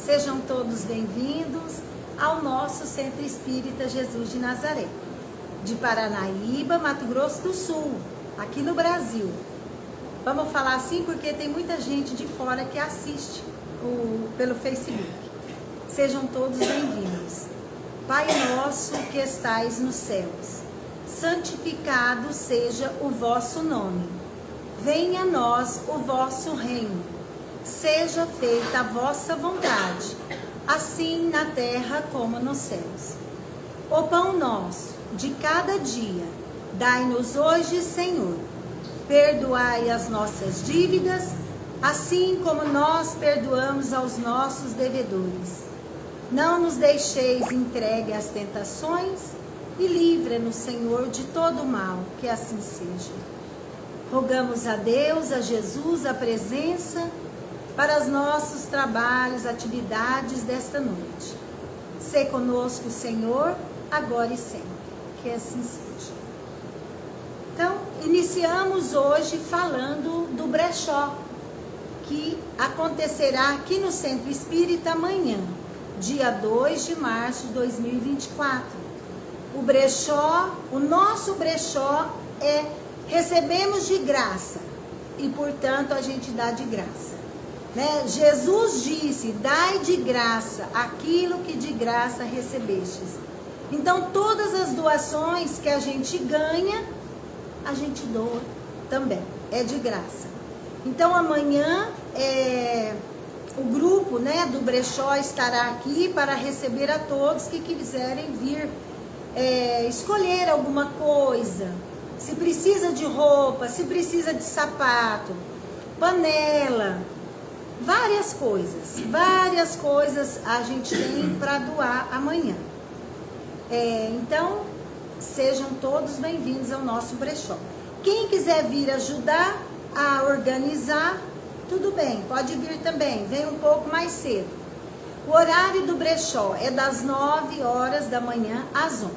Sejam todos bem-vindos ao nosso Centro Espírita Jesus de Nazaré, de Paranaíba, Mato Grosso do Sul, aqui no Brasil. Vamos falar assim porque tem muita gente de fora que assiste pelo Facebook. Sejam todos bem-vindos. Pai nosso que estais nos céus, santificado seja o vosso nome. Venha a nós o vosso reino. Seja feita a vossa vontade, assim na terra como nos céus. O pão nosso de cada dia, dai-nos hoje, Senhor. Perdoai as nossas dívidas, assim como nós perdoamos aos nossos devedores. Não nos deixeis entregue às tentações e livra-nos, Senhor, de todo mal, que assim seja. Rogamos a Deus, a Jesus, a presença para os nossos trabalhos, atividades desta noite. Sê conosco, Senhor, agora e sempre. Que assim seja. Então, iniciamos hoje falando do brechó, que acontecerá aqui no Centro Espírita amanhã, dia 2 de março de 2024. O brechó, o nosso brechó é recebemos de graça e, portanto, a gente dá de graça. Né? Jesus disse, dai de graça aquilo que de graça recebestes. Então, todas as doações que a gente ganha, a gente doa também, é de graça. Então, amanhã, o grupo, né, do brechó estará aqui para receber a todos que quiserem vir escolher alguma coisa. Se precisa de roupa, se precisa de sapato, panela, várias coisas a gente tem para doar amanhã. Então, sejam todos bem-vindos ao nosso brechó. Quem quiser vir ajudar a organizar, tudo bem, pode vir também, vem um pouco mais cedo. O horário do brechó é das 9 horas da manhã às 11,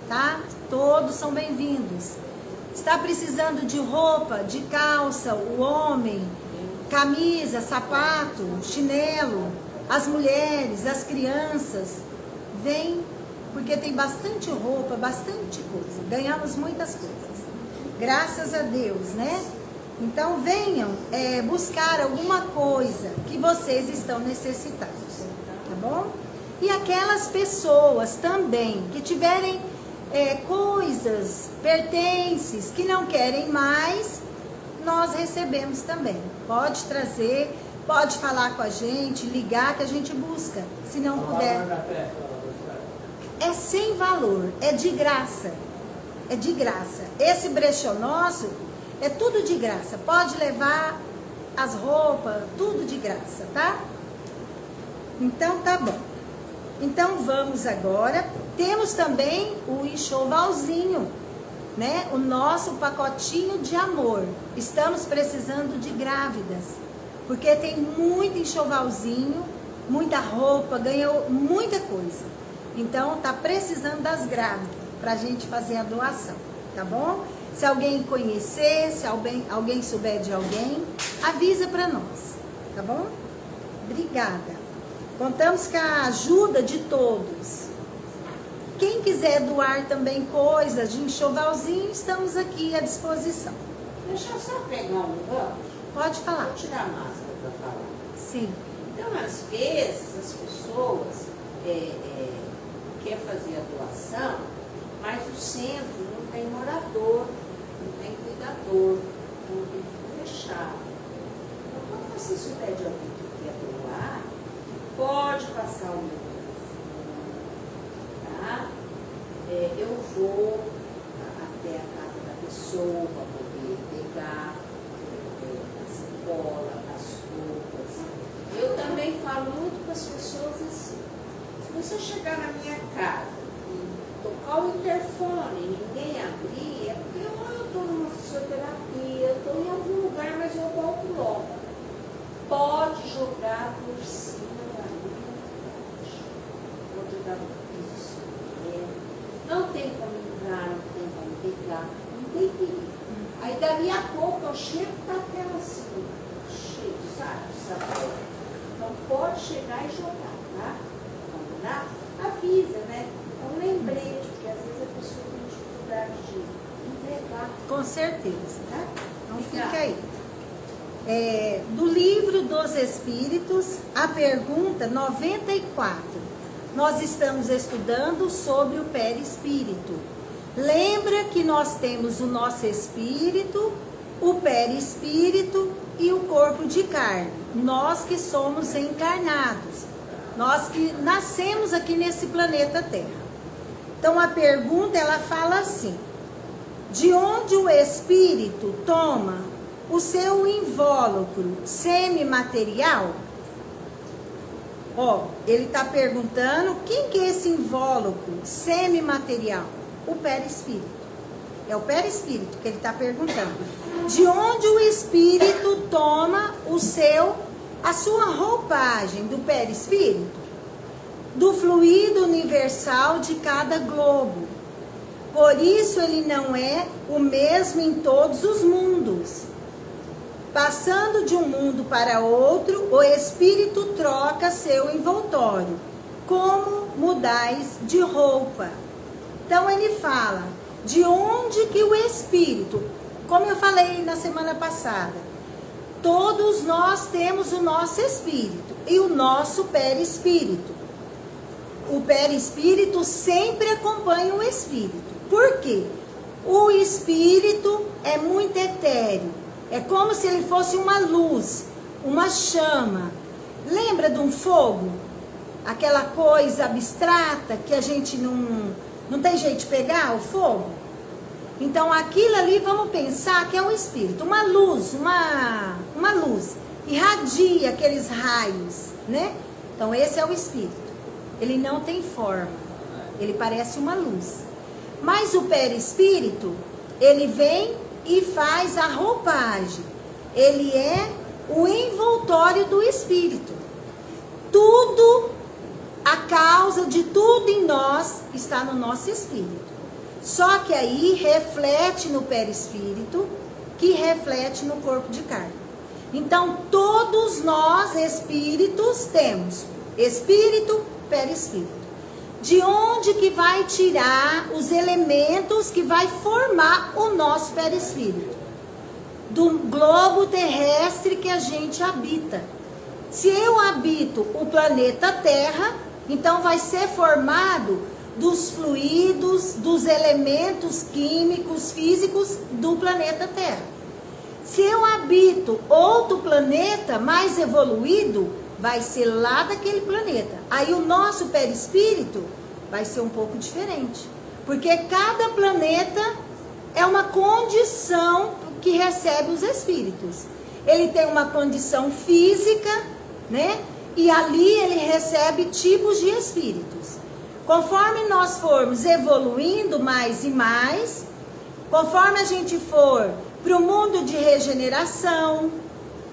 tá? Todos são bem-vindos. Está precisando de roupa, de calça, o homem, camisa, sapato, chinelo, as mulheres, as crianças, vem, porque tem bastante roupa, bastante coisa, ganhamos muitas coisas, graças a Deus, né? Então venham buscar alguma coisa que vocês estão necessitados, tá bom? E aquelas pessoas também que tiverem coisas, pertences, que não querem mais, nós recebemos também. Pode trazer, pode falar com a gente, ligar que a gente busca, se não puder. É sem valor, é de graça. É de graça. Esse brechó nosso é tudo de graça. Pode levar as roupas, tudo de graça, tá? Então tá bom. Então vamos agora. Temos também o enxovalzinho, né? O nosso pacotinho de amor. Estamos precisando de grávidas, porque tem muito enxovalzinho, muita roupa, ganhou muita coisa. Então tá precisando das grávidas pra gente fazer a doação, tá bom? Se alguém conhecer, se alguém souber de alguém, avisa pra nós, tá bom? Obrigada. Contamos com a ajuda de todos. Quem quiser doar também coisas de enxovalzinho, estamos aqui à disposição. Deixa eu só pegar um gancho. Pode falar. Vou tirar a máscara para falar. Sim. Então, às vezes, as pessoas querem fazer a doação, mas o centro não tem morador, não tem cuidador, não tem fechado. Então, quando você souber de alguém que quer doar, pode passar o meu telefone, tá? Eu vou até a casa da pessoa para poder pegar a sacola, as roupas. Eu também falo muito para as pessoas assim: se você chegar na minha casa e tocar o interfone e ninguém abrir, é porque eu estou numa fisioterapia, eu estou em algum lugar, mas eu volto logo. Pode jogar por cima da minha caixa. Pode jogar no piso. Não tem como entrar, não tem como pegar, não tem perigo. Aí dali a pouco eu chego para aquela assim, cheio, sabe? Então pode chegar e jogar, tá? Combinar? Avisa, né? É um lembrete, porque às vezes a pessoa tem dificuldade de entregar. Com certeza. Tá? Então fica aí. Do Livro dos Espíritos, a pergunta 94. Nós estamos estudando sobre o perispírito. Lembra que nós temos o nosso espírito, o perispírito e o corpo de carne. Nós que somos encarnados. Nós que nascemos aqui nesse planeta Terra. Então a pergunta, ela fala assim: de onde o espírito toma o seu invólucro semimaterial? Ele está perguntando quem que é esse invólucro semimaterial? O perispírito. É o perispírito que ele está perguntando. De onde o espírito toma a sua roupagem do perispírito? Do fluido universal de cada globo. Por isso ele não é o mesmo em todos os mundos. Passando de um mundo para outro, o espírito troca seu envoltório, como mudais de roupa. Então ele fala, de onde que o espírito, como eu falei na semana passada, todos nós temos o nosso espírito e o nosso perispírito. O perispírito sempre acompanha o espírito. Por quê? O espírito é muito etéreo. É como se ele fosse uma luz, uma chama. Lembra de um fogo? Aquela coisa abstrata que a gente não tem jeito de pegar, o fogo? Então aquilo ali, vamos pensar que é um espírito. Uma luz, uma luz. Irradia aqueles raios, né? Então esse é o espírito. Ele não tem forma. Ele parece uma luz. Mas o perispírito, ele vem e faz a roupagem. Ele é o envoltório do espírito. Tudo, a causa de tudo em nós está no nosso espírito. Só que aí reflete no perispírito, que reflete no corpo de carne. Então todos nós espíritos temos espírito, perispírito. De onde que vai tirar os elementos que vai formar o nosso perispírito? Do globo terrestre que a gente habita. Se eu habito o planeta Terra, então vai ser formado dos fluidos, dos elementos químicos, físicos do planeta Terra. Se eu habito outro planeta mais evoluído, vai ser lá daquele planeta. Aí o nosso perispírito vai ser um pouco diferente. Porque cada planeta é uma condição que recebe os espíritos. Ele tem uma condição física, né? E ali ele recebe tipos de espíritos. Conforme nós formos evoluindo mais e mais, conforme a gente for para o mundo de regeneração,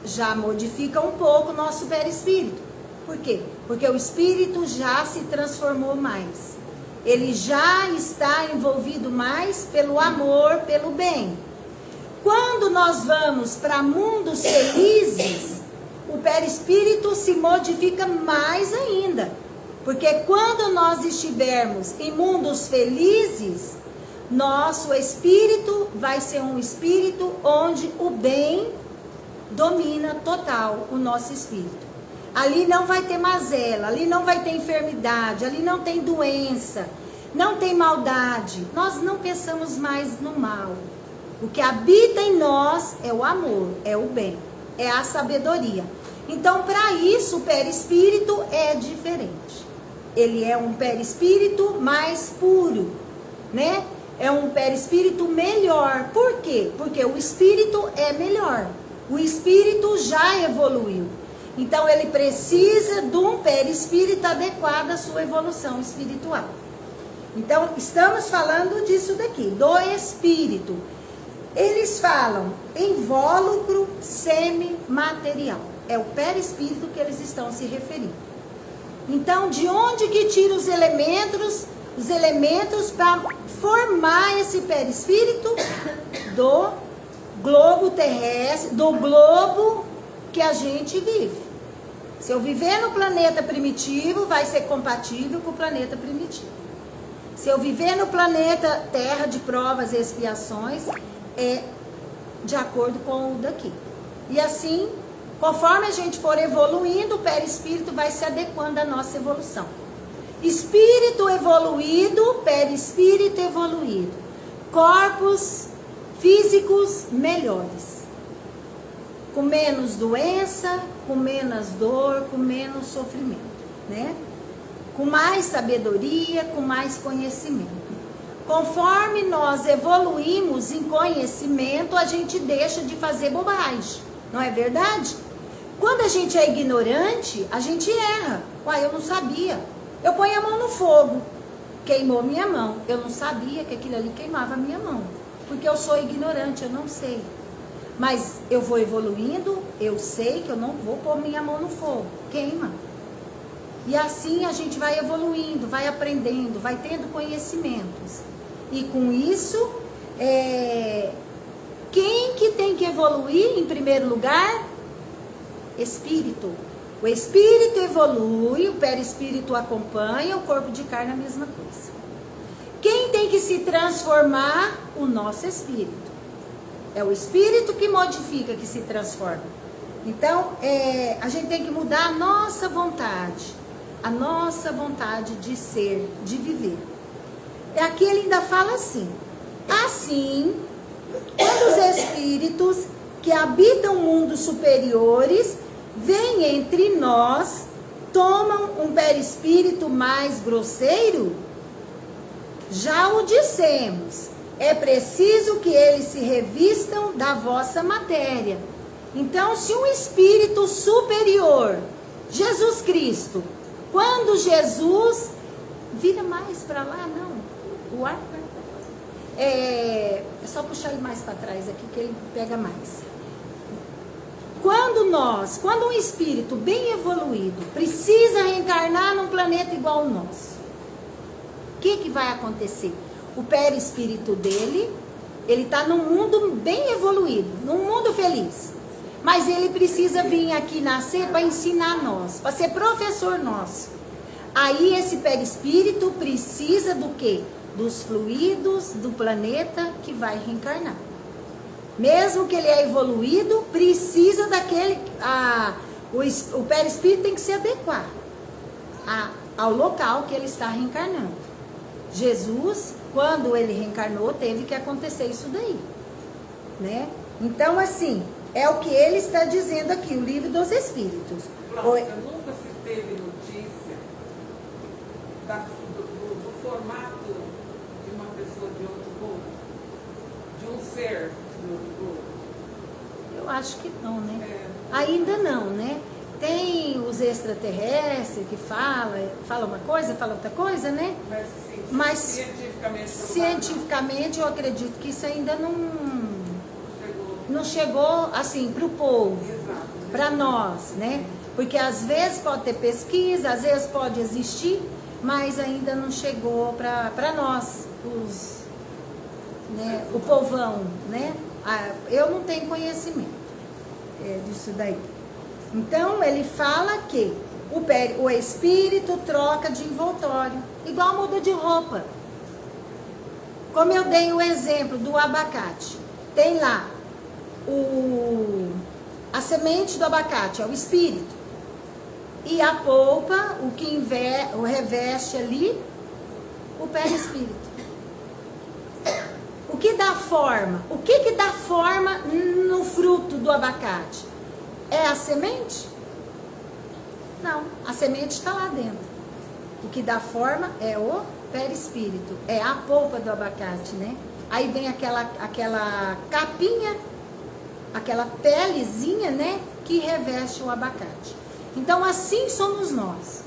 já modifica um pouco o nosso perispírito. Por quê? Porque o espírito já se transformou mais. Ele já está envolvido mais pelo amor, pelo bem. Quando nós vamos para mundos felizes, o perispírito se modifica mais ainda. Porque quando nós estivermos em mundos felizes, nosso espírito vai ser um espírito onde o bem domina total o nosso espírito. Ali não vai ter mazela, ali não vai ter enfermidade, ali não tem doença, não tem maldade. Nós não pensamos mais no mal. O que habita em nós é o amor, é o bem, é a sabedoria. Então, para isso, o perispírito é diferente. Ele é um perispírito mais puro, né? É um perispírito melhor. Por quê? Porque o espírito é melhor. O espírito já evoluiu. Então, ele precisa de um perispírito adequado à sua evolução espiritual. Então, estamos falando disso daqui, do espírito. Eles falam invólucro semimaterial. É o perispírito que eles estão se referindo. Então, de onde que tira os elementos para formar esse perispírito? Do globo terrestre, do globo que a gente vive. Se eu viver no planeta primitivo, vai ser compatível com o planeta primitivo. Se eu viver no planeta Terra de provas e expiações, é de acordo com o daqui. E assim, conforme a gente for evoluindo, o perispírito vai se adequando à nossa evolução. Espírito evoluído, perispírito evoluído. Corpos físicos melhores. Com menos doença, com menos dor, com menos sofrimento, né? Com mais sabedoria, com mais conhecimento. Conforme nós evoluímos em conhecimento, a gente deixa de fazer bobagem, não é verdade? Quando a gente é ignorante, a gente erra. Uai, eu não sabia. Eu ponho a mão no fogo, queimou minha mão. Eu não sabia que aquilo ali queimava a minha mão, porque eu sou ignorante, eu não sei. Mas eu vou evoluindo, eu sei que eu não vou pôr minha mão no fogo, queima. E assim a gente vai evoluindo, vai aprendendo, vai tendo conhecimentos. E com isso, quem que tem que evoluir em primeiro lugar? Espírito. O espírito evolui, o perispírito acompanha, o corpo de carne a mesma coisa. Quem tem que se transformar? O nosso espírito. É o espírito que modifica, que se transforma. Então, a gente tem que mudar a nossa vontade de ser, de viver. Aqui ele ainda fala assim: assim, quando os espíritos que habitam mundos superiores vêm entre nós, tomam um perispírito mais grosseiro? Já o dissemos, é preciso que eles se revistam da vossa matéria. Então, se um espírito superior, Jesus Cristo, quando Jesus vira mais para lá, não, o ar é só puxar ele mais para trás aqui que ele pega mais. Quando um espírito bem evoluído precisa reencarnar num planeta igual ao nosso, o que vai acontecer? O perispírito dele, ele está num mundo bem evoluído, num mundo feliz. Mas ele precisa vir aqui nascer para ensinar nós, para ser professor nosso. Aí esse perispírito precisa do quê? Dos fluidos do planeta que vai reencarnar. Mesmo que ele é evoluído, precisa daquele... o perispírito tem que se adequar ao local que ele está reencarnando. Jesus, quando ele reencarnou, teve que acontecer isso daí, né? Então, assim, é o que ele está dizendo aqui, o Livro dos Espíritos. Nunca se teve notícia do formato de uma pessoa de outro mundo, de um ser de outro mundo? Eu acho que não, né? Ainda não, né? Tem os extraterrestres que falam uma coisa, falam outra coisa, né? Mas cientificamente eu acredito que isso ainda não chegou assim para o povo, para nós, né? Porque às vezes pode ter pesquisa, às vezes pode existir, mas ainda não chegou para nós, né? O povão, né? Eu não tenho conhecimento disso daí. Então, ele fala que o espírito troca de envoltório, igual muda de roupa. Como eu dei o exemplo do abacate. Tem lá a semente do abacate, é o espírito. E a polpa, o reveste ali, o perispírito. O que dá forma? O que dá forma no fruto do abacate? É a semente? Não, a semente está lá dentro. O que dá forma é o perispírito, é a polpa do abacate, né? Aí vem aquela capinha, aquela pelezinha, né? Que reveste o abacate. Então, assim somos nós.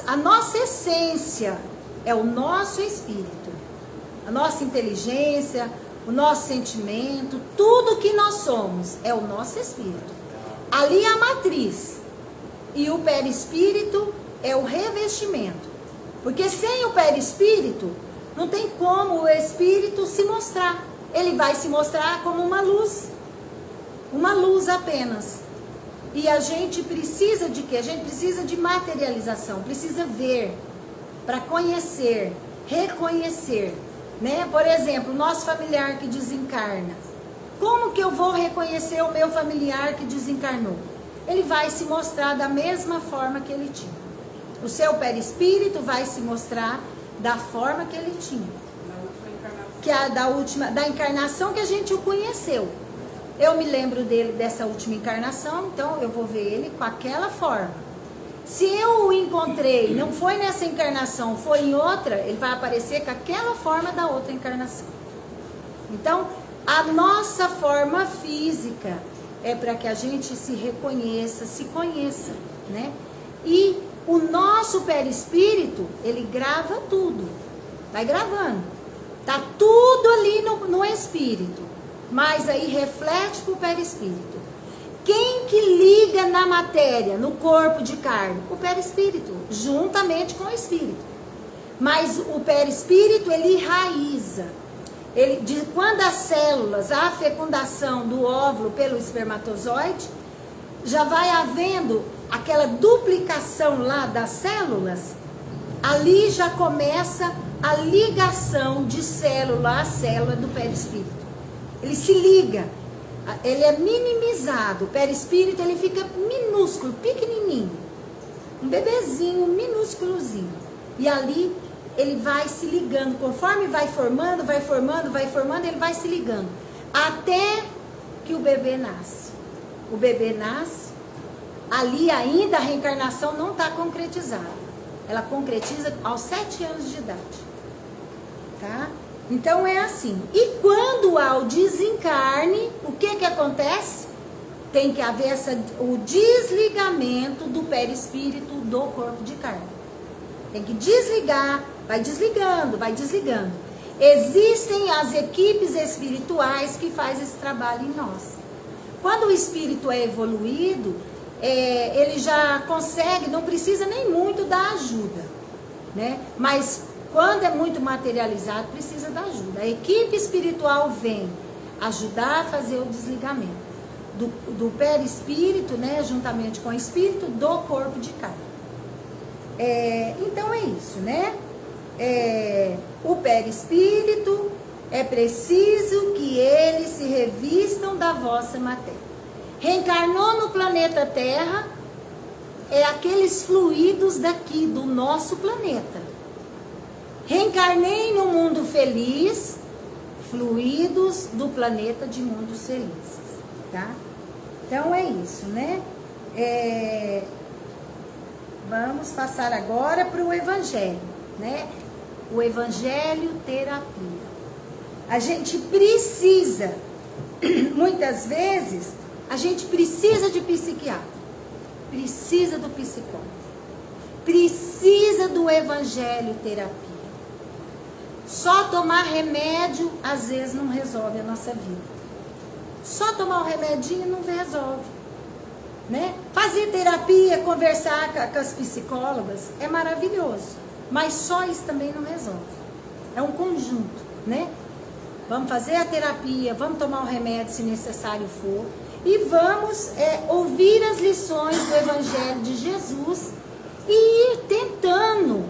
A nossa essência é o nosso espírito. A nossa inteligência, o nosso sentimento, tudo que nós somos é o nosso espírito. Ali é a matriz. E o perispírito é o revestimento. Porque sem o perispírito, não tem como o espírito se mostrar. Ele vai se mostrar como uma luz. Uma luz apenas. E a gente precisa de quê? A gente precisa de materialização, precisa ver, para conhecer, reconhecer, né? Por exemplo, nosso familiar que desencarna. Como que eu vou reconhecer o meu familiar que desencarnou? Ele vai se mostrar da mesma forma que ele tinha. O seu perispírito vai se mostrar da forma que ele tinha. Que é da encarnação que a gente o conheceu. Eu me lembro dele dessa última encarnação, então eu vou ver ele com aquela forma. Se eu o encontrei, não foi nessa encarnação, foi em outra, ele vai aparecer com aquela forma da outra encarnação. Então, a nossa forma física é para que a gente se reconheça, se conheça, né? E o nosso perispírito, ele grava tudo, vai gravando. Tá tudo ali no espírito, mas aí reflete para o perispírito. Quem que liga na matéria, no corpo de carne? O perispírito, juntamente com o espírito. Mas o perispírito, ele enraiza. Quando as células, a fecundação do óvulo pelo espermatozoide, já vai havendo aquela duplicação lá das células, ali já começa a ligação de célula a célula do perispírito. Ele se liga, ele é minimizado, o perispírito ele fica minúsculo, pequenininho, um bebezinho minúsculozinho, e ali ele vai se ligando, conforme vai formando, ele vai se ligando, até que o bebê nasce. O bebê nasce, ali ainda a reencarnação não está concretizada, ela concretiza aos 7 anos de idade, tá? Então é assim. E quando há o desencarne, o que acontece? Tem que haver o desligamento do perispírito do corpo de carne. Tem que desligar, vai desligando. Existem as equipes espirituais que fazem esse trabalho em nós. Quando o espírito é evoluído, ele já consegue, não precisa nem muito da ajuda, né? Mas quando é muito materializado, precisa da ajuda. A equipe espiritual vem ajudar a fazer o desligamento do perispírito, né, juntamente com o espírito do corpo de carne. Então é isso, né? O perispírito, é preciso que eles se revistam da vossa matéria. Reencarnou no planeta Terra, é aqueles fluidos daqui, do nosso planeta. Reencarnei no mundo feliz, fluidos do planeta de mundos felizes, tá? Então é isso, né? Vamos passar agora para o Evangelho, né? O Evangelho terapia. A gente precisa, muitas vezes, a gente precisa de psiquiatra, precisa do psicólogo, precisa do Evangelho terapia. Só tomar remédio, às vezes, não resolve a nossa vida. Só tomar um remedinho não resolve, né? Fazer terapia, conversar com as psicólogas é maravilhoso, mas só isso também não resolve. É um conjunto, né? Vamos fazer a terapia, vamos tomar um remédio se necessário for, e vamos ouvir as lições do Evangelho de Jesus e ir tentando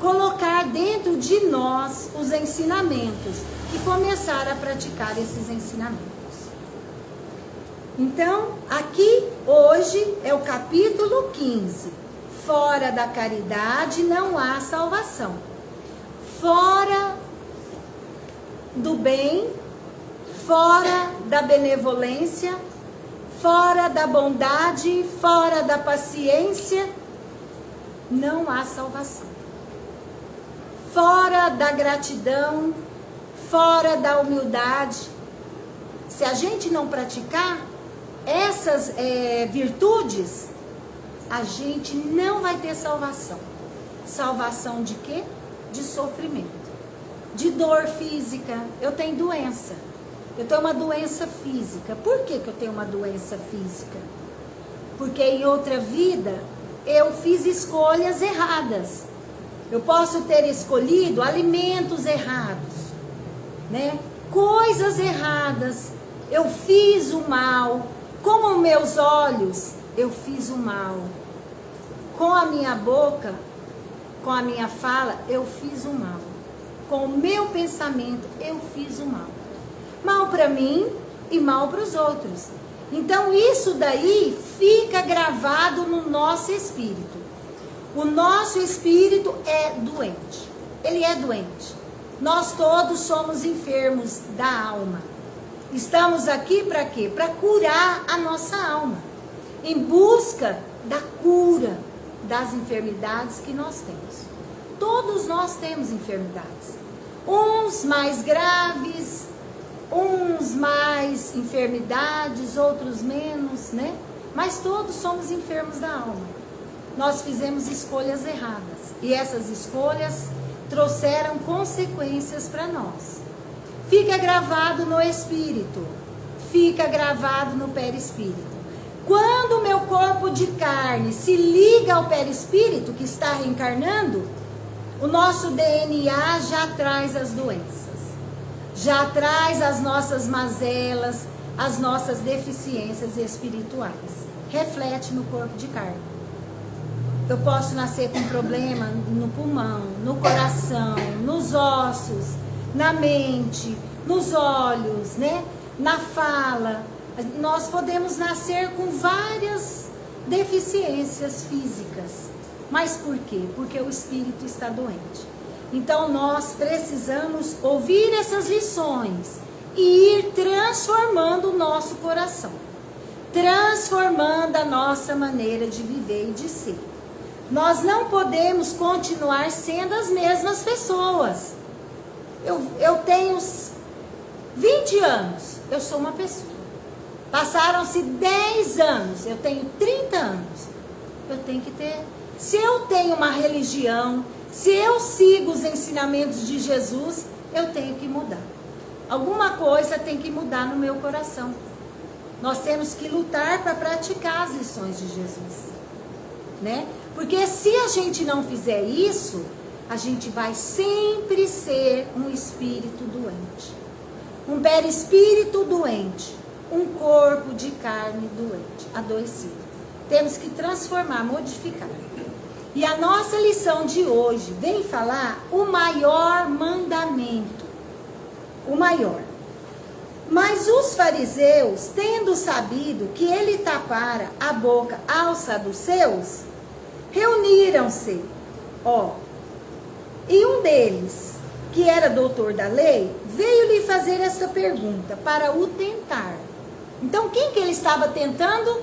colocar dentro de nós os ensinamentos e começar a praticar esses ensinamentos. Então, aqui hoje é o capítulo 15. Fora da caridade não há salvação. Fora do bem, fora da benevolência, fora da bondade, fora da paciência, não há salvação. Fora da gratidão, fora da humildade. Se a gente não praticar essas virtudes, a gente não vai ter salvação. Salvação de quê? De sofrimento, de dor física. Eu tenho doença, eu tenho uma doença física. Por que eu tenho uma doença física? Porque em outra vida eu fiz escolhas erradas. Eu posso ter escolhido alimentos errados, né? Coisas erradas. Eu fiz o mal. Como meus olhos eu fiz o mal. Com a minha boca, com a minha fala, eu fiz o mal. Com o meu pensamento, eu fiz o mal. Mal para mim e mal para os outros. Então isso daí fica gravado no nosso espírito. O nosso espírito é doente. Ele é doente. Nós todos somos enfermos da alma. Estamos aqui para quê? Para curar a nossa alma. Em busca da cura das enfermidades que nós temos. Todos nós temos enfermidades. Uns mais graves, uns mais enfermidades, outros menos, né? Mas todos somos enfermos da alma. Nós fizemos escolhas erradas. E essas escolhas trouxeram consequências para nós. Fica gravado no espírito. Fica gravado no perispírito. Quando o meu corpo de carne se liga ao perispírito que está reencarnando, o nosso DNA já traz as doenças. Já traz as nossas mazelas, as nossas deficiências espirituais. Reflete no corpo de carne. Eu posso nascer com problema no pulmão, no coração, nos ossos, na mente, nos olhos, né? Na fala. Nós podemos nascer com várias deficiências físicas. Mas por quê? Porque o espírito está doente. Então nós precisamos ouvir essas lições e ir transformando o nosso coração. Transformando a nossa maneira de viver e de ser. Nós não podemos continuar sendo as mesmas pessoas. Eu tenho 20 anos, eu sou uma pessoa. Passaram-se 10 anos, eu tenho 30 anos. Eu tenho que ter. Se eu tenho uma religião, se eu sigo os ensinamentos de Jesus, eu tenho que mudar. Alguma coisa tem que mudar no meu coração. Nós temos que lutar para praticar as lições de Jesus, né? Porque se a gente não fizer isso, a gente vai sempre ser um espírito doente. Um perispírito doente. Um corpo de carne doente, adoecido. Temos que transformar, modificar. E a nossa lição de hoje vem falar o maior mandamento. O maior. Mas os fariseus, tendo sabido que ele tapara a boca aos saduceus, reuniram-se, e um deles, que era doutor da lei, veio-lhe fazer essa pergunta para o tentar. Então, quem que ele estava tentando?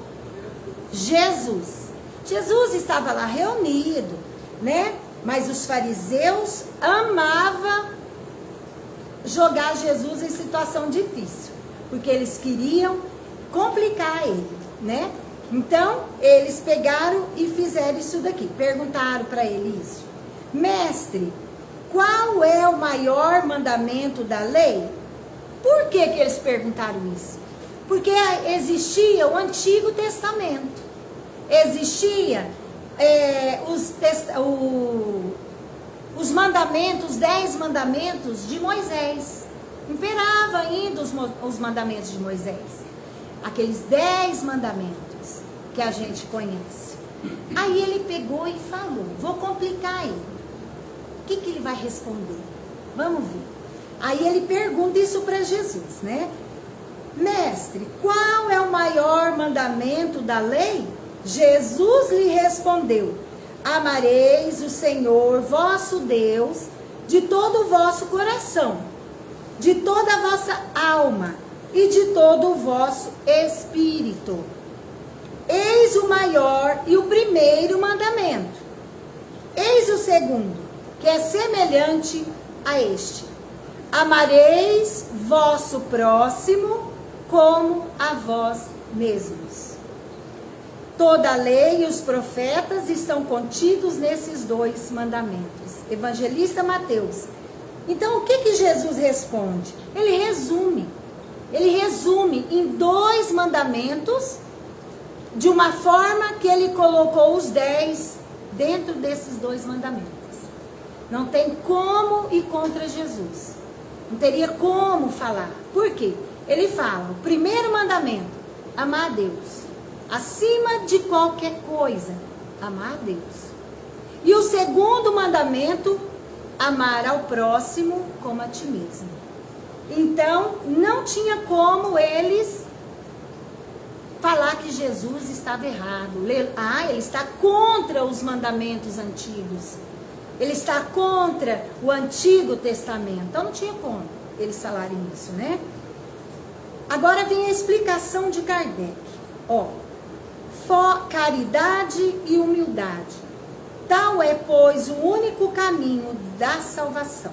Jesus. Jesus estava lá reunido, né? Mas os fariseus amavam jogar Jesus em situação difícil, porque eles queriam complicar ele, né? Então, eles pegaram e fizeram isso daqui. Perguntaram para ele isso. Mestre, qual é o maior mandamento da lei? Por que que eles perguntaram isso? Porque existia o Antigo Testamento. Existia os mandamentos, os 10 mandamentos de Moisés. Imperava ainda os mandamentos de Moisés. Aqueles 10 mandamentos que a gente conhece. Aí ele pegou e falou, vou complicar ele. O que ele vai responder? Vamos ver. Aí ele pergunta isso para Jesus, né? Mestre, qual é o maior mandamento da lei? Jesus lhe respondeu, amareis o Senhor vosso Deus de todo o vosso coração, de toda a vossa alma e de todo o vosso espírito. Eis o maior e o primeiro mandamento. Eis o segundo, que é semelhante a este. Amareis vosso próximo como a vós mesmos. Toda a lei e os profetas estão contidos nesses 2 mandamentos. Evangelista Mateus. Então, o que Jesus responde? Ele resume em 2 mandamentos, de uma forma que ele colocou os 10 dentro desses 2 mandamentos. Não tem como ir contra Jesus. Não teria como falar. Por quê? Ele fala, o primeiro mandamento, amar a Deus. acima de qualquer coisa, amar a Deus. E o segundo mandamento, amar ao próximo como a ti mesmo. Então, não tinha como eles falar que Jesus estava errado. Ele está contra os mandamentos antigos. Ele está contra o Antigo Testamento. Então, não tinha como eles falarem isso, né? Agora vem a explicação de Kardec. Caridade e humildade. Tal é, pois, o único caminho da salvação.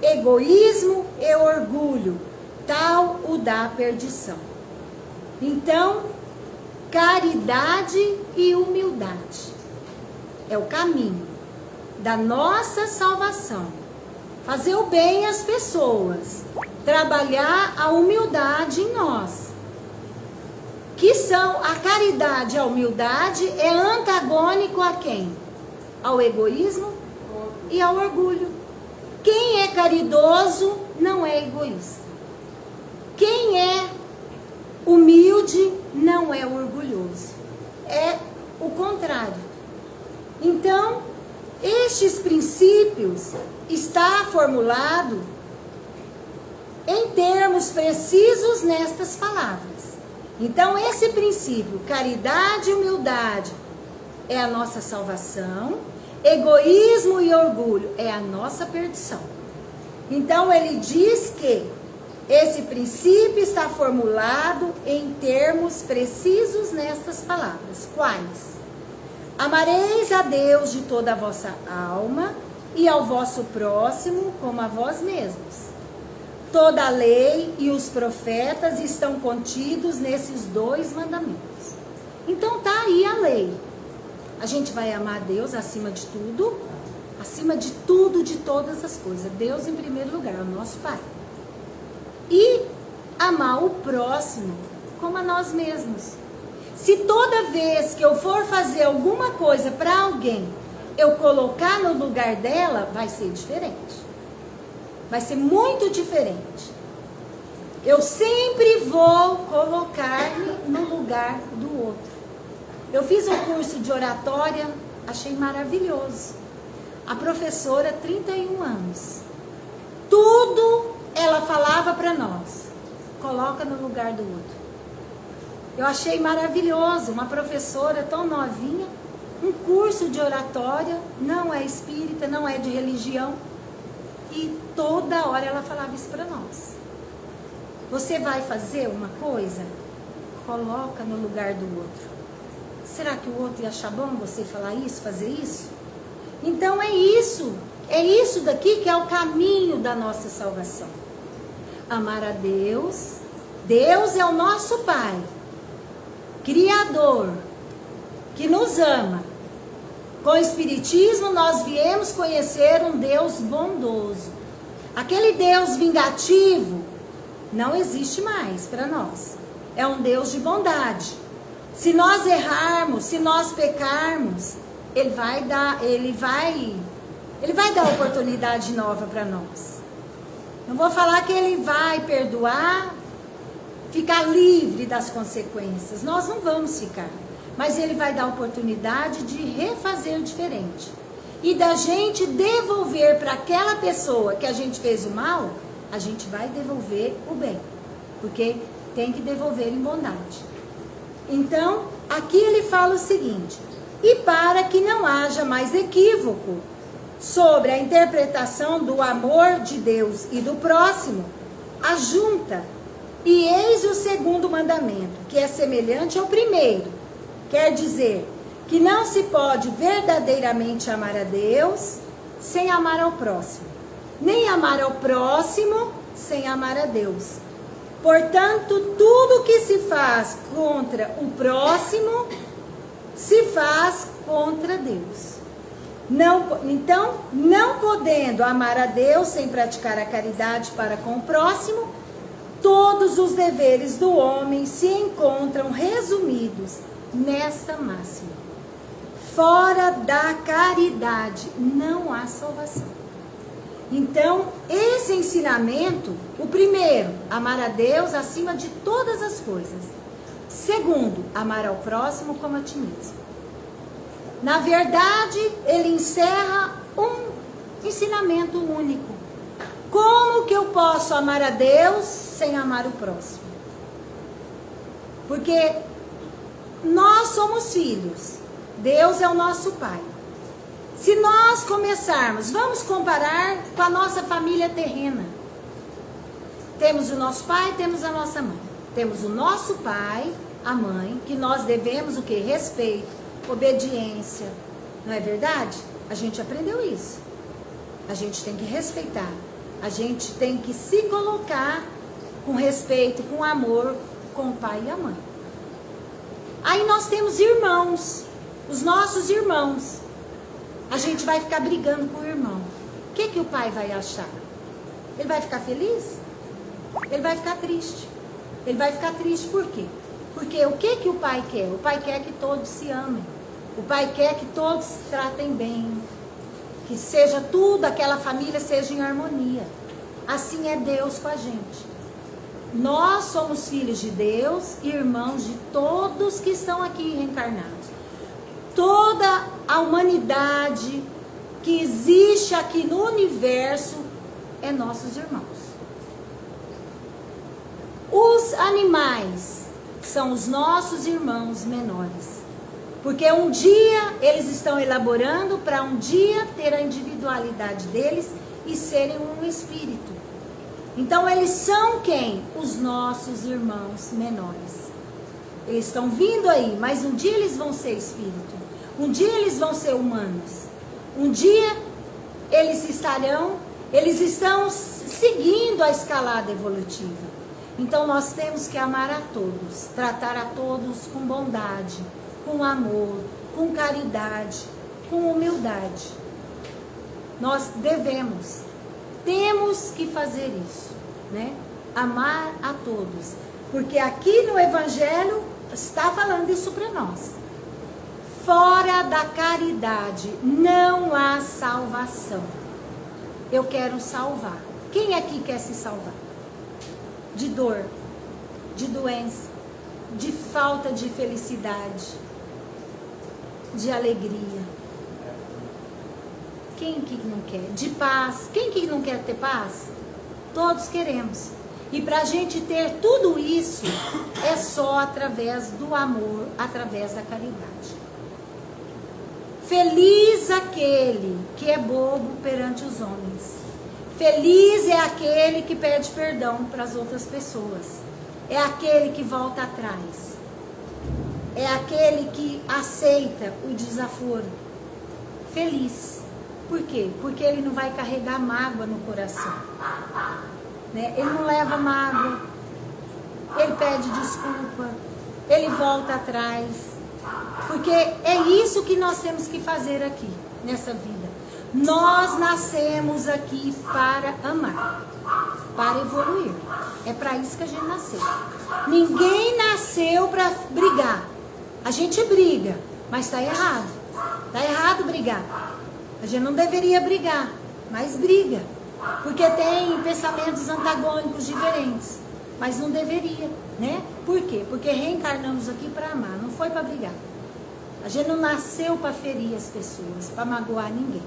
Egoísmo e orgulho, tal o da perdição. Então, caridade e humildade é o caminho da nossa salvação. Fazer o bem às pessoas, trabalhar a humildade em nós. Que são a caridade e a humildade é antagônico a quem? Ao egoísmo e ao orgulho. Quem é caridoso não é egoísta. Quem é humilde não é orgulhoso. É o contrário. Então, estes princípios está formulado em termos precisos nestas palavras. Então, esse princípio, caridade e humildade, é a nossa salvação. Egoísmo e orgulho é a nossa perdição. Então, ele diz que esse princípio está formulado em termos precisos nestas palavras. Quais? Amareis a Deus de toda a vossa alma e ao vosso próximo como a vós mesmos. Toda a lei e os profetas estão contidos nesses dois mandamentos. Então tá aí a lei. A gente vai amar a Deus acima de tudo, de todas as coisas. Deus em primeiro lugar, o nosso Pai. E amar o próximo como a nós mesmos. Se toda vez que eu for fazer alguma coisa para alguém, eu colocar no lugar dela, vai ser diferente. Vai ser muito diferente. Eu sempre vou colocar-me no lugar do outro. Eu fiz um curso de oratória, achei maravilhoso. A professora, 31 anos. Tudo ela falava para nós. Coloca no lugar do outro. Eu achei maravilhoso. Uma professora tão novinha, um curso de oratória, não é espírita, não é de religião. E toda hora ela falava isso para nós. Você vai fazer uma coisa? Coloca no lugar do outro. Será que o outro ia achar bom você falar isso, fazer isso? Então é isso daqui que é o caminho da nossa salvação. Amar a Deus. Deus é o nosso Pai, Criador, que nos ama. Com o Espiritismo nós viemos conhecer um Deus bondoso. Aquele Deus vingativo não existe mais para nós. É um Deus de bondade. Se nós errarmos, se nós pecarmos, Ele vai dar oportunidade nova para nós. Não vou falar que Ele vai perdoar, ficar livre das consequências. Nós não vamos ficar. Mas Ele vai dar oportunidade de refazer diferente. E da gente devolver para aquela pessoa que a gente fez o mal, a gente vai devolver o bem. Porque tem que devolver em bondade. Então, aqui ele fala o seguinte: e para que não haja mais equívoco sobre a interpretação do amor de Deus e do próximo, ajunta, e eis o segundo mandamento, que é semelhante ao primeiro. Quer dizer que não se pode verdadeiramente amar a Deus sem amar ao próximo, nem amar ao próximo sem amar a Deus. Portanto, tudo que se faz contra o próximo, se faz contra Deus. Então, não podendo amar a Deus sem praticar a caridade para com o próximo, todos os deveres do homem se encontram resumidos nesta máxima: fora da caridade não há salvação. Então, esse ensinamento, o primeiro, amar a Deus acima de todas as coisas. Segundo, amar ao próximo como a ti mesmo. Na verdade, ele encerra um ensinamento único. Como que eu posso amar a Deus sem amar o próximo? Porque nós somos filhos. Deus é o nosso Pai. Se nós começarmos, vamos comparar com a nossa família terrena. Temos o nosso pai, temos a nossa mãe. Temos o nosso pai, a mãe, que nós devemos o quê? Respeito, obediência. Não é verdade? A gente aprendeu isso. A gente tem que respeitar. A gente tem que se colocar com respeito, com amor, com o pai e a mãe. Aí nós temos irmãos, os nossos irmãos. A gente vai ficar brigando com o irmão. O que o pai vai achar? Ele vai ficar feliz? Ele vai ficar triste. Ele vai ficar triste por quê? Porque o que o pai quer? O pai quer que todos se amem. O pai quer que todos se tratem bem. Que seja tudo, aquela família seja em harmonia. Assim é Deus com a gente. Nós somos filhos de Deus e irmãos de todos que estão aqui reencarnados. Toda a humanidade que existe aqui no universo é nossos irmãos. Os animais são os nossos irmãos menores. Porque um dia eles estão elaborando para um dia ter a individualidade deles e serem um espírito. Então eles são quem? Os nossos irmãos menores. Eles estão vindo aí, mas um dia eles vão ser espírito. Um dia eles vão ser humanos. Um dia eles estão seguindo a escalada evolutiva. Então nós temos que amar a todos, tratar a todos com bondade, com amor, com caridade, com humildade. Nós temos que fazer isso, né? Amar a todos. Porque aqui no Evangelho está falando isso para nós. Fora da caridade não há salvação. Eu quero salvar. Quem aqui quer se salvar? De dor, de doença, de falta de felicidade, de alegria. Quem que não quer? De paz. Quem que não quer ter paz? Todos queremos. E para a gente ter tudo isso, é só através do amor, através da caridade. Feliz aquele que é bobo perante os homens. Feliz é aquele que pede perdão para as outras pessoas. É aquele que volta atrás. É aquele que aceita o desaforo. Feliz. Por quê? Porque ele não vai carregar mágoa no coração. Né? Ele não leva mágoa. Ele pede desculpa. Ele volta atrás. Porque é isso que nós temos que fazer aqui, nessa vida. Nós nascemos aqui para amar, para evoluir. É para isso que a gente nasceu. Ninguém nasceu para brigar. A gente briga, mas está errado. Está errado brigar. A gente não deveria brigar, mas briga. Porque tem pensamentos antagônicos diferentes. Mas não deveria, né? Por quê? Porque reencarnamos aqui para amar, não foi para brigar. A gente não nasceu para ferir as pessoas, para magoar ninguém.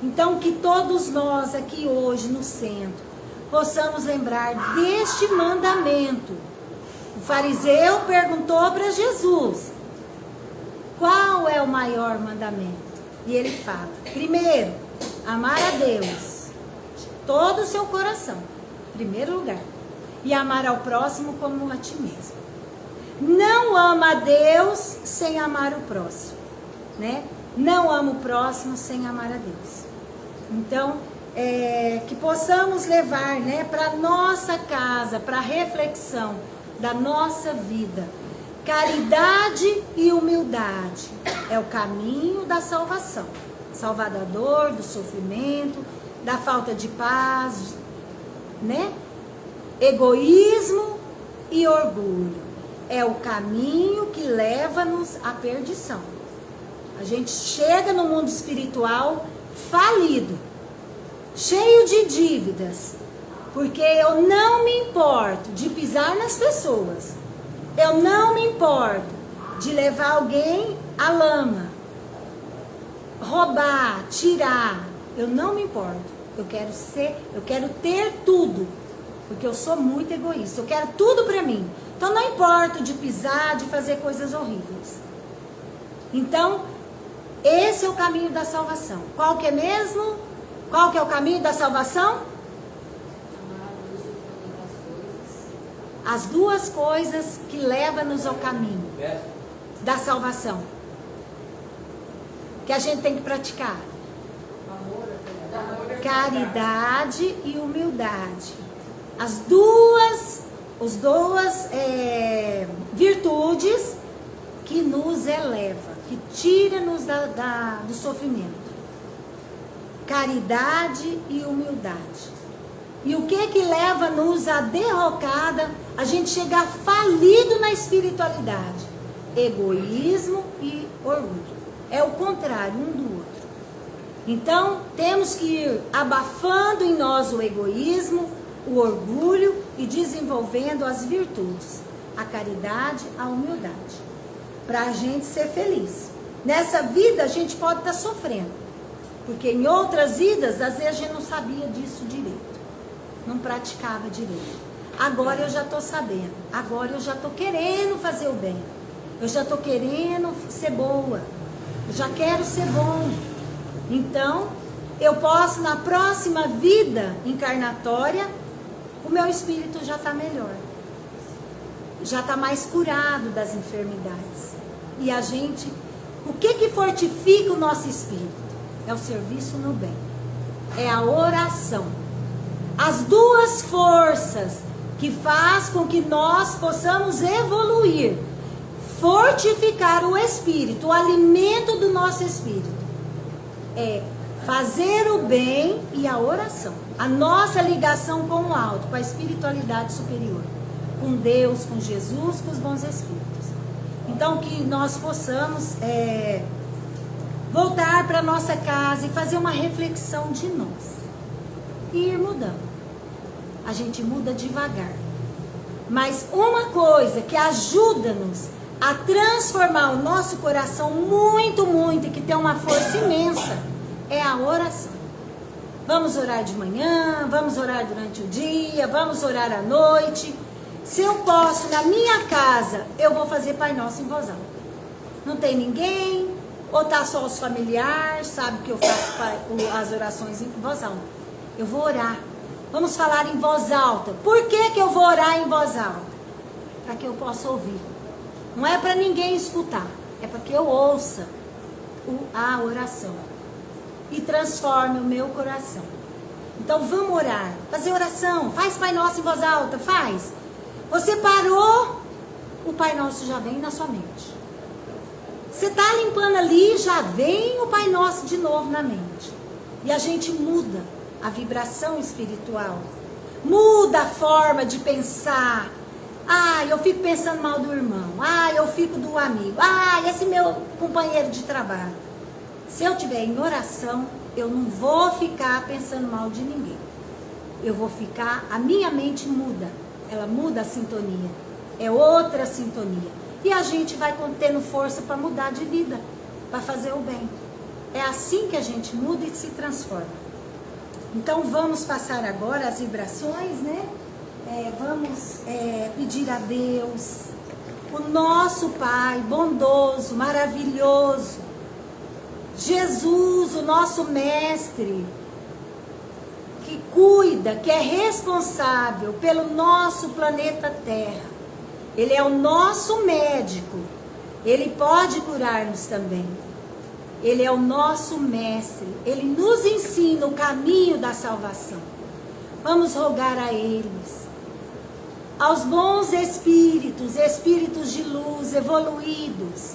Então, que todos nós aqui hoje no centro possamos lembrar deste mandamento. O fariseu perguntou para Jesus: qual é o maior mandamento? E ele fala: primeiro, amar a Deus de todo o seu coração, em primeiro lugar, e amar ao próximo como a ti mesmo. Não ama a Deus sem amar o próximo, né? Não ama o próximo sem amar a Deus. Então, que possamos levar, né, para nossa casa, para a reflexão da nossa vida, caridade e humildade é o caminho da salvação. Salvar da dor, do sofrimento, da falta de paz, né? Egoísmo e orgulho é o caminho que leva-nos à perdição. A gente chega no mundo espiritual falido, cheio de dívidas, porque eu não me importo de pisar nas pessoas, Eu não me importo de levar alguém à lama, roubar, tirar. Eu não me importo. Eu quero ter tudo. Porque eu sou muito egoísta. Eu quero tudo para mim. Então não importo de pisar, de fazer coisas horríveis. Então, esse é o caminho da salvação. Qual que é mesmo? Qual que é o caminho da salvação? As duas coisas que levam-nos ao caminho da salvação. Que a gente tem que praticar. Caridade e humildade. As duas virtudes que nos eleva, que tira-nos do sofrimento. Caridade e humildade. E o que leva-nos à derrocada, a gente chegar falido na espiritualidade? Egoísmo e orgulho. É o contrário um do outro. Então, temos que ir abafando em nós o egoísmo, o orgulho e desenvolvendo as virtudes, a caridade, a humildade, para a gente ser feliz. Nessa vida a gente pode estar sofrendo, porque em outras vidas, às vezes a gente não sabia disso direito, não praticava direito. Agora eu já estou sabendo, agora eu já estou querendo fazer o bem, eu já estou querendo ser boa, eu já quero ser bom. Então, eu posso na próxima vida encarnatória, o meu espírito já está melhor, já está mais curado das enfermidades. E a gente, o que fortifica o nosso espírito? É o serviço no bem, é a oração. As duas forças que faz com que nós possamos evoluir, fortificar o espírito, o alimento do nosso espírito, é fazer o bem e a oração. A nossa ligação com o alto, com a espiritualidade superior, com Deus, com Jesus, com os bons espíritos. Então que nós possamos voltar para nossa casa e fazer uma reflexão de nós e ir mudando. A gente muda devagar, mas uma coisa que ajuda-nos a transformar o nosso coração muito, muito, e que tem uma força imensa, é a oração. Vamos orar de manhã, vamos orar durante o dia, vamos orar à noite. Se eu posso, na minha casa, eu vou fazer Pai Nosso em voz alta. Não tem ninguém, ou tá só os familiares, sabe que eu faço as orações em voz alta. Eu vou orar. Vamos falar em voz alta. Por que eu vou orar em voz alta? Para que eu possa ouvir. Não é para ninguém escutar, é para que eu ouça a oração e transforme o meu coração. Então vamos orar, fazer oração, faz Pai Nosso em voz alta, faz. Você parou, o Pai Nosso já vem na sua mente. Você está limpando ali, já vem o Pai Nosso de novo na mente. E a gente muda a vibração espiritual, muda a forma de pensar. Eu fico pensando mal do irmão, eu fico do amigo, esse meu companheiro de trabalho. Se eu estiver em oração, eu não vou ficar pensando mal de ninguém. Eu vou ficar, a minha mente muda, ela muda a sintonia, é outra sintonia. E a gente vai tendo força para mudar de vida, para fazer o bem. É assim que a gente muda e se transforma. Então vamos passar agora as vibrações, né? Vamos pedir a Deus, o nosso Pai bondoso, maravilhoso, Jesus, o nosso Mestre, que cuida, que é responsável pelo nosso planeta Terra. Ele é o nosso médico, ele pode curar-nos também. Ele é o nosso Mestre, ele nos ensina o caminho da salvação. Vamos rogar a eles, aos bons espíritos, espíritos de luz evoluídos,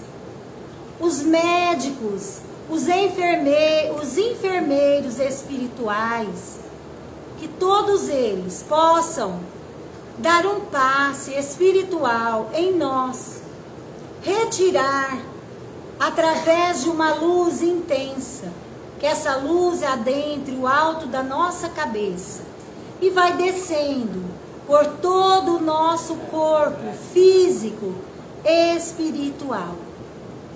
os médicos, os enfermeiros espirituais, que todos eles possam dar um passe espiritual em nós, retirar através de uma luz intensa, que essa luz adentre o alto da nossa cabeça e vai descendo por todo o nosso corpo físico e espiritual.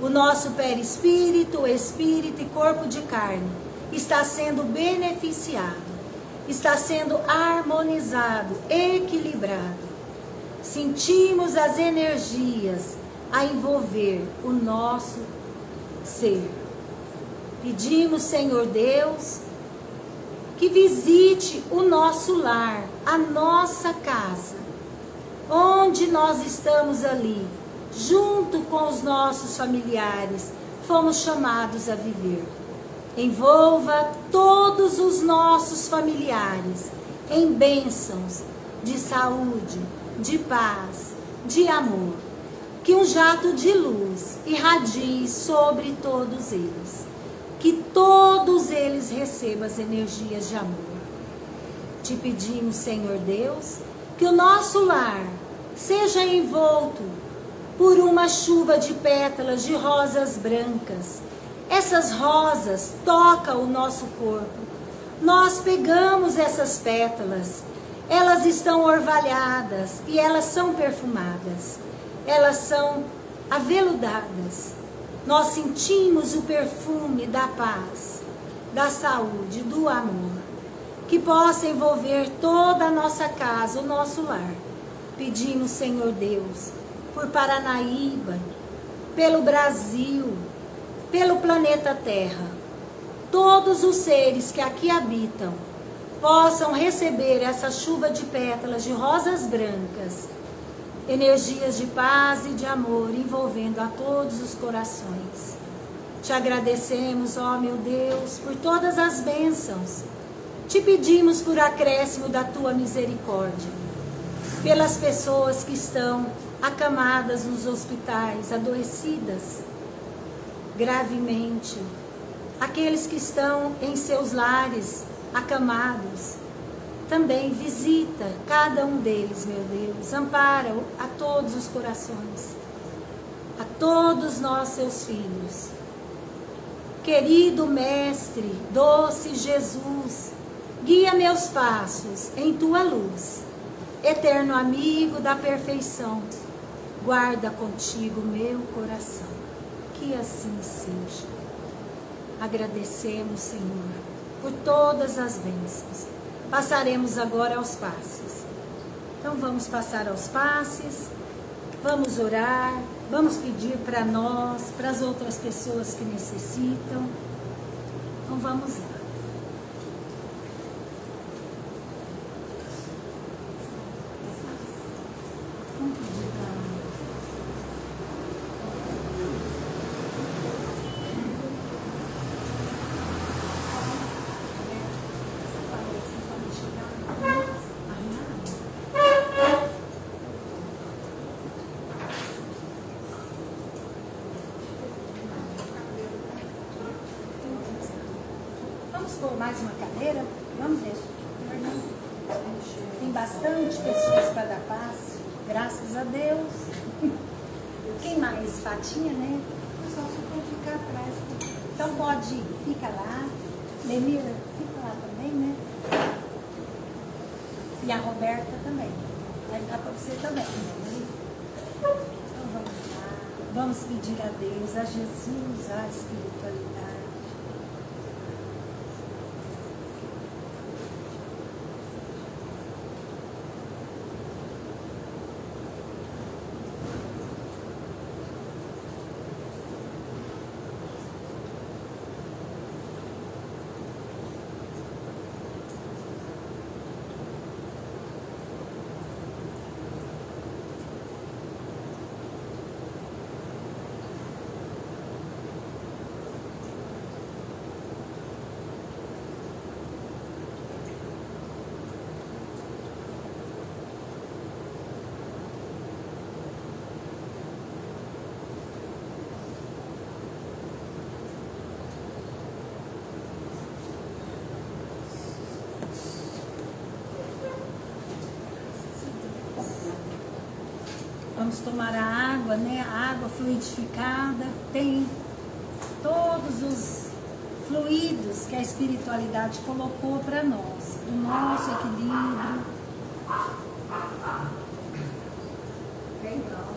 O nosso perispírito, espírito e corpo de carne está sendo beneficiado, está sendo harmonizado, equilibrado. Sentimos as energias a envolver o nosso ser. Pedimos, Senhor Deus, que visite o nosso lar, a nossa casa, onde nós estamos ali, junto com os nossos familiares, fomos chamados a viver. Envolva todos os nossos familiares em bênçãos de saúde, de paz, de amor. Que um jato de luz irradie sobre todos eles. Que todos eles recebam as energias de amor. Te pedimos, Senhor Deus, que o nosso lar seja envolto por uma chuva de pétalas de rosas brancas. Essas rosas tocam o nosso corpo. Nós pegamos essas pétalas. Elas estão orvalhadas e elas são perfumadas. Elas são aveludadas. Nós sentimos o perfume da paz, da saúde, do amor. Que possa envolver toda a nossa casa, o nosso lar. Pedimos, Senhor Deus, por Paranaíba, pelo Brasil, pelo planeta Terra. Todos os seres que aqui habitam possam receber essa chuva de pétalas de rosas brancas, energias de paz e de amor envolvendo a todos os corações. Te agradecemos, ó meu Deus, por todas as bênçãos. Te pedimos por acréscimo da tua misericórdia, pelas pessoas que estão acamadas nos hospitais, adoecidas gravemente, aqueles que estão em seus lares acamados. Também visita cada um deles, meu Deus. Ampara a todos os corações, a todos nós, seus filhos. Querido Mestre, doce Jesus, guia meus passos em tua luz. Eterno amigo da perfeição, guarda contigo meu coração. Que assim seja. Agradecemos, Senhor, por todas as bênçãos. Passaremos agora aos passes. Então vamos passar aos passes, vamos orar, vamos pedir para nós, para as outras pessoas que necessitam. Então vamos lá. Vamos pedir para... Por mais uma cadeira, vamos deixar. Tem bastante pessoas para dar passe, graças a Deus. Quem mais? Fatinha, né? O pessoal só pode ficar atrás. Então pode ir, fica lá. Lemira, fica lá também, né? E a Roberta também. Vai ficar para você também. Então vamos lá. Vamos pedir a Deus, a Jesus, a espiritualidade. Vamos tomar a água, né? A água fluidificada tem todos os fluidos que a espiritualidade colocou para nós, do nosso equilíbrio. Quem não?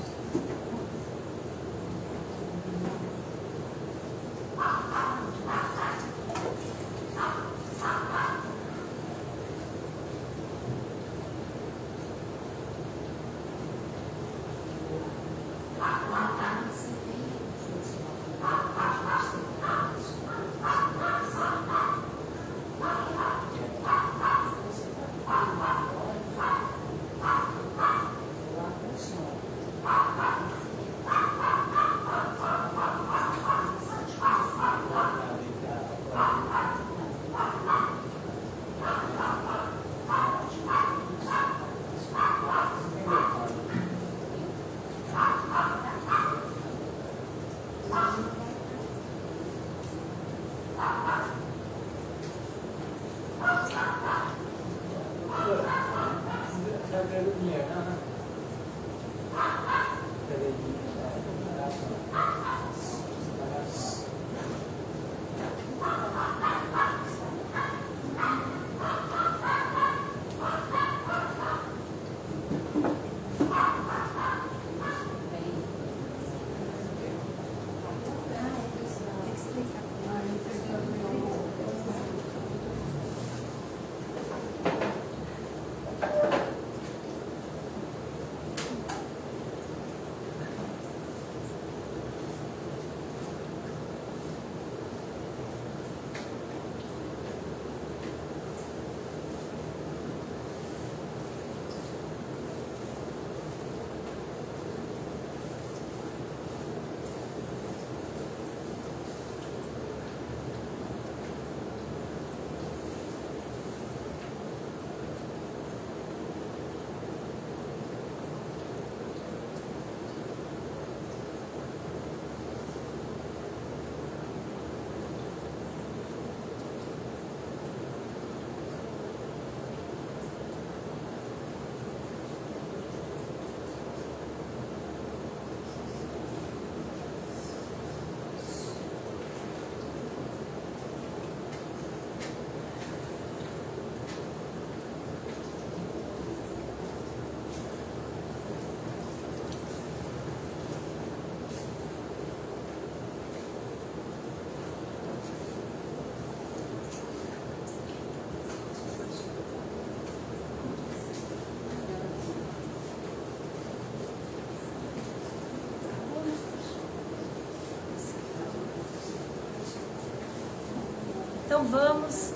Então vamos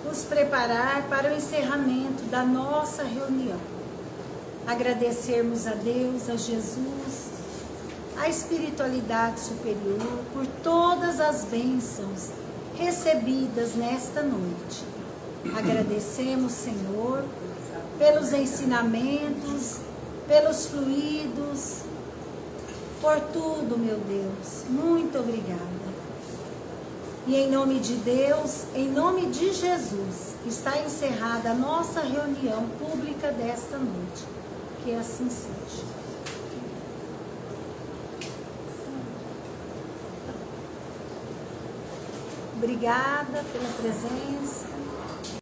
nos preparar para o encerramento da nossa reunião. Agradecermos a Deus, a Jesus, a espiritualidade superior por todas as bênçãos recebidas nesta noite. Agradecemos, Senhor, pelos ensinamentos, pelos fluidos, por tudo, meu Deus. Muito obrigada. E em nome de Deus, em nome de Jesus, está encerrada a nossa reunião pública desta noite. Que assim seja. Obrigada pela presença.